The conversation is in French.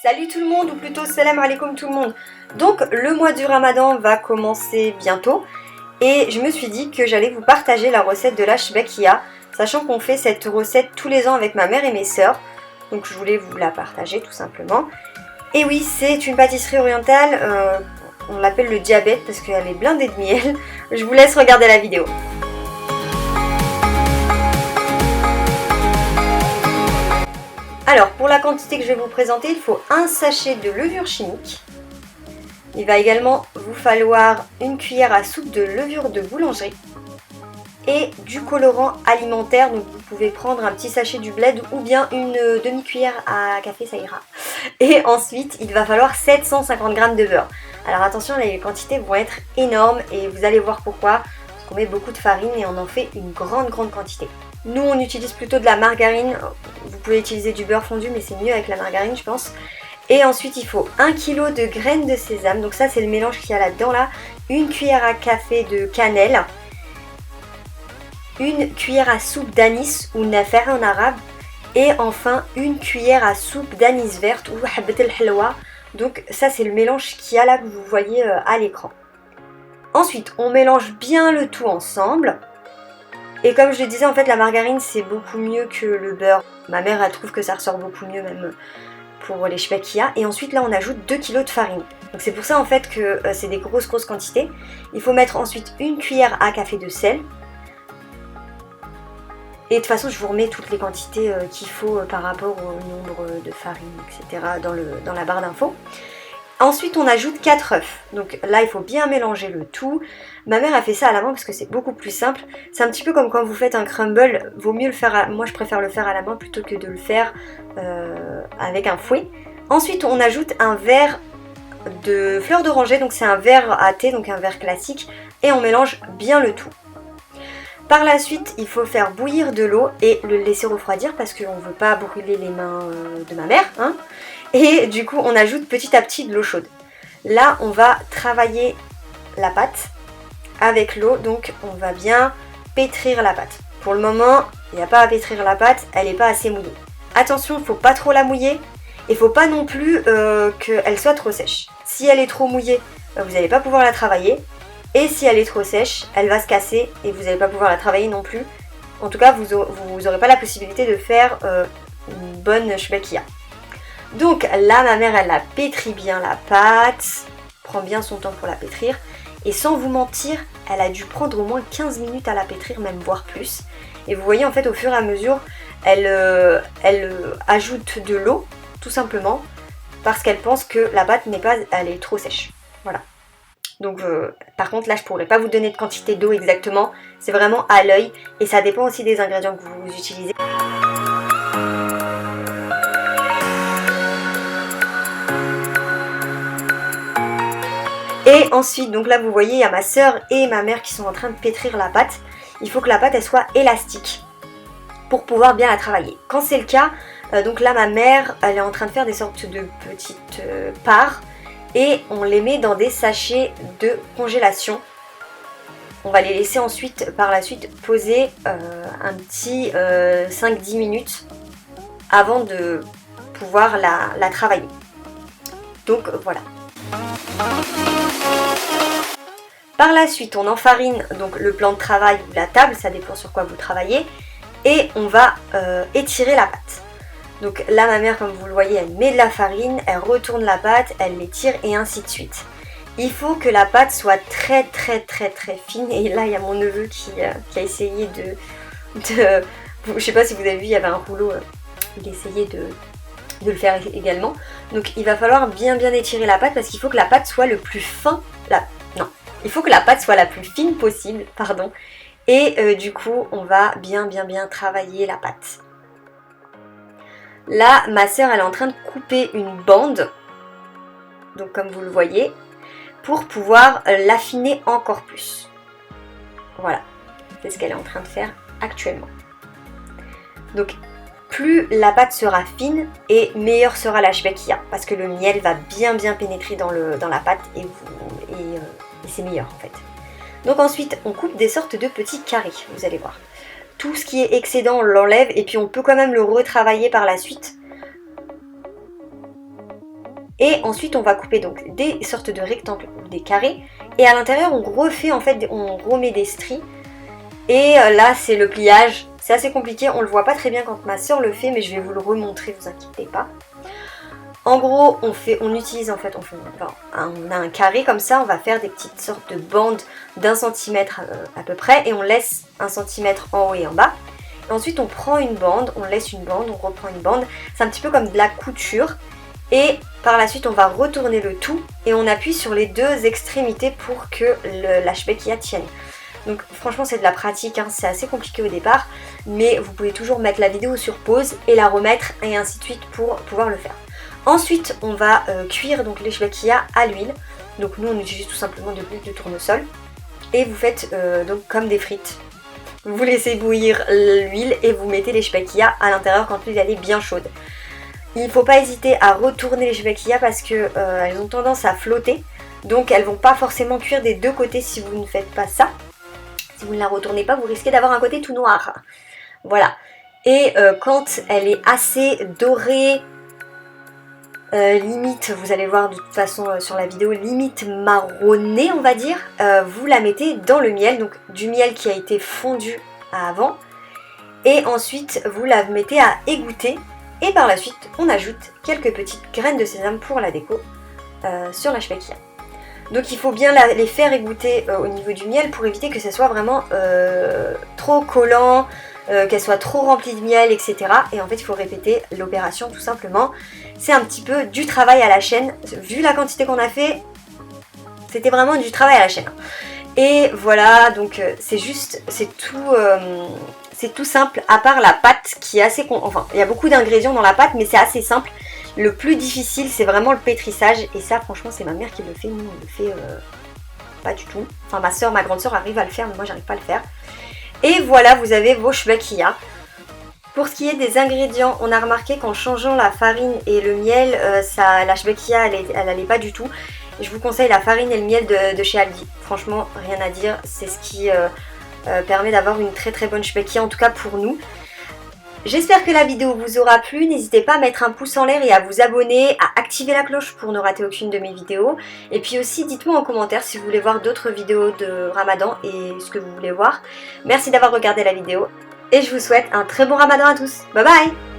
Salut tout le monde, ou plutôt salam alaikum tout le monde. Donc le mois du Ramadan va commencer bientôt et je me suis dit que j'allais vous partager la recette de la shbekia, sachant qu'on fait cette recette tous les ans avec ma mère et mes sœurs. Donc je voulais vous la partager tout simplement. Et oui, c'est une pâtisserie orientale, on l'appelle le diabète parce qu'elle est blindée de miel. Je vous laisse regarder la vidéo. Alors, pour la quantité que je vais vous présenter, il faut un sachet de levure chimique. Il va également vous falloir une cuillère à soupe de levure de boulangerie et du colorant alimentaire. Donc vous pouvez prendre un petit sachet du bled ou bien une demi-cuillère à café, ça ira. Et ensuite, il va falloir 750 g de beurre. Alors attention, les quantités vont être énormes et vous allez voir pourquoi. Parce qu'on met beaucoup de farine et on en fait une grande quantité. Nous, on utilise plutôt de la margarine. Vous pouvez utiliser du beurre fondu, mais c'est mieux avec la margarine, je pense. Et ensuite, il faut 1 kg de graines de sésame. Donc ça, c'est le mélange qu'il y a là-dedans, là. Une cuillère à café de cannelle. Une cuillère à soupe d'anis ou nafer en arabe. Et enfin, une cuillère à soupe d'anis verte ou habat el-halwa. Donc ça, c'est le mélange qu'il y a là, que vous voyez à l'écran. Ensuite, on mélange bien le tout ensemble. Et comme je le disais, en fait, la margarine, c'est beaucoup mieux que le beurre. Ma mère, elle trouve que ça ressort beaucoup mieux, même pour les shbekia. Et ensuite, là, on ajoute 2 kg de farine. Donc c'est pour ça, en fait, que c'est des grosses quantités. Il faut mettre ensuite une cuillère à café de sel. Et de toute façon, je vous remets toutes les quantités qu'il faut par rapport au nombre de farine, etc. dans la barre d'infos. Ensuite, on ajoute 4 œufs. Donc là, il faut bien mélanger le tout. Ma mère a fait ça à la main parce que c'est beaucoup plus simple. C'est un petit peu comme quand vous faites un crumble. Vaut mieux le faire moi, je préfère le faire à la main plutôt que de le faire avec un fouet. Ensuite, on ajoute un verre de fleur d'oranger. Donc c'est un verre à thé, donc un verre classique. Et on mélange bien le tout. Par la suite, il faut faire bouillir de l'eau et le laisser refroidir parce qu'on ne veut pas brûler les mains de ma mère. Hein. Et du coup, on ajoute petit à petit de l'eau chaude. Là, on va travailler la pâte avec l'eau. Donc, on va bien pétrir la pâte. Pour le moment, il n'y a pas à pétrir la pâte, elle n'est pas assez mouillée. Attention, il ne faut pas trop la mouiller. Et il ne faut pas non plus qu'elle soit trop sèche. Si elle est trop mouillée, vous n'allez pas pouvoir la travailler. Et si elle est trop sèche, elle va se casser et vous n'allez pas pouvoir la travailler non plus. En tout cas, vous n'aurez pas la possibilité de faire une bonne shbekia. Donc là, ma mère, elle la pétrit bien la pâte, prend bien son temps pour la pétrir. Et sans vous mentir, elle a dû prendre au moins 15 minutes à la pétrir, même voire plus. Et vous voyez, en fait, au fur et à mesure, elle ajoute de l'eau, tout simplement, parce qu'elle pense que la pâte elle est trop sèche. Voilà. Donc par contre là je pourrais pas vous donner de quantité d'eau exactement, c'est vraiment à l'œil et ça dépend aussi des ingrédients que vous utilisez. Et ensuite, donc là vous voyez, il y a ma soeur et ma mère qui sont en train de pétrir la pâte. Il faut que la pâte elle soit élastique pour pouvoir bien la travailler. Quand c'est le cas, donc là ma mère elle est en train de faire des sortes de petites parts. Et on les met dans des sachets de congélation. On va les laisser ensuite, par la suite, poser un petit 5-10 minutes avant de pouvoir la travailler. Donc voilà. Par la suite, on enfarine donc le plan de travail ou la table, ça dépend sur quoi vous travaillez. Et on va étirer la pâte. Donc là, ma mère, comme vous le voyez, elle met de la farine, elle retourne la pâte, elle l'étire et ainsi de suite. Il faut que la pâte soit très fine. Et là, il y a mon neveu qui a essayé je sais pas si vous avez vu, il y avait un rouleau, il essayait de le faire également. Donc il va falloir bien étirer la pâte parce qu'il faut que la pâte soit le plus fin. Il faut que la pâte soit la plus fine possible, pardon. Et du coup, on va bien travailler la pâte. Là, ma soeur, elle est en train de couper une bande, donc comme vous le voyez, pour pouvoir l'affiner encore plus. Voilà, c'est ce qu'elle est en train de faire actuellement. Donc, plus la pâte sera fine et meilleure sera la shbekia, parce que le miel va bien pénétrer dans la pâte et c'est meilleur en fait. Donc ensuite, on coupe des sortes de petits carrés, vous allez voir. Tout ce qui est excédent, on l'enlève et puis on peut quand même le retravailler par la suite. Et ensuite on va couper donc des sortes de rectangles ou des carrés. Et à l'intérieur on refait en fait, on remet des stries. Et là c'est le pliage, c'est assez compliqué, on le voit pas très bien quand ma soeur le fait, mais je vais vous le remontrer, vous inquiétez pas. En gros, on utilise en fait, on a un carré comme ça, on va faire des petites sortes de bandes d'1 cm à peu près, et on laisse 1 cm en haut et en bas. Et ensuite on prend une bande, on laisse une bande, on reprend une bande, c'est un petit peu comme de la couture. Et par la suite on va retourner le tout et on appuie sur les deux extrémités pour que la shbekia tienne. Donc franchement c'est de la pratique, hein. C'est assez compliqué au départ, mais vous pouvez toujours mettre la vidéo sur pause et la remettre et ainsi de suite pour pouvoir le faire. Ensuite on va cuire donc les shbekia à l'huile, donc nous on utilise tout simplement de l'huile de tournesol et vous faites donc comme des frites. Vous laissez bouillir l'huile et vous mettez les shbekia à l'intérieur quand l'huile elle est bien chaude. Il ne faut pas hésiter à retourner les shbekia parce que elles ont tendance à flotter, donc elles ne vont pas forcément cuire des deux côtés si vous ne faites pas ça. Si vous ne la retournez pas, vous risquez d'avoir un côté tout noir. Voilà. Et quand elle est assez dorée, limite, vous allez voir de toute façon sur la vidéo, limite marronnée on va dire, vous la mettez dans le miel, donc du miel qui a été fondu avant. Et ensuite vous la mettez à égoutter. Et par la suite, on ajoute quelques petites graines de sésame pour la déco sur la shbekia. Donc il faut bien les faire égoutter au niveau du miel pour éviter que ça soit vraiment trop collant, qu'elle soit trop remplie de miel, etc. Et en fait, il faut répéter l'opération tout simplement. C'est un petit peu du travail à la chaîne. Vu la quantité qu'on a fait, c'était vraiment du travail à la chaîne. Et voilà, donc c'est tout simple, à part la pâte qui est assez... Enfin, il y a beaucoup d'ingrédients dans la pâte, mais c'est assez simple. Le plus difficile, c'est vraiment le pétrissage. Et ça, franchement, c'est ma mère qui le fait. Nous, on le fait pas du tout. Enfin, ma grande soeur arrive à le faire, mais moi, j'arrive pas à le faire. Et voilà, vous avez vos shbekia. Pour ce qui est des ingrédients, on a remarqué qu'en changeant la farine et le miel, la shbekia, elle allait pas du tout. Et je vous conseille la farine et le miel de chez Aldi. Franchement, rien à dire. C'est ce qui permet d'avoir une très très bonne shbekia, en tout cas pour nous. J'espère que la vidéo vous aura plu, n'hésitez pas à mettre un pouce en l'air et à vous abonner, à activer la cloche pour ne rater aucune de mes vidéos. Et puis aussi dites-moi en commentaire si vous voulez voir d'autres vidéos de Ramadan et ce que vous voulez voir. Merci d'avoir regardé la vidéo et je vous souhaite un très bon Ramadan à tous. Bye bye!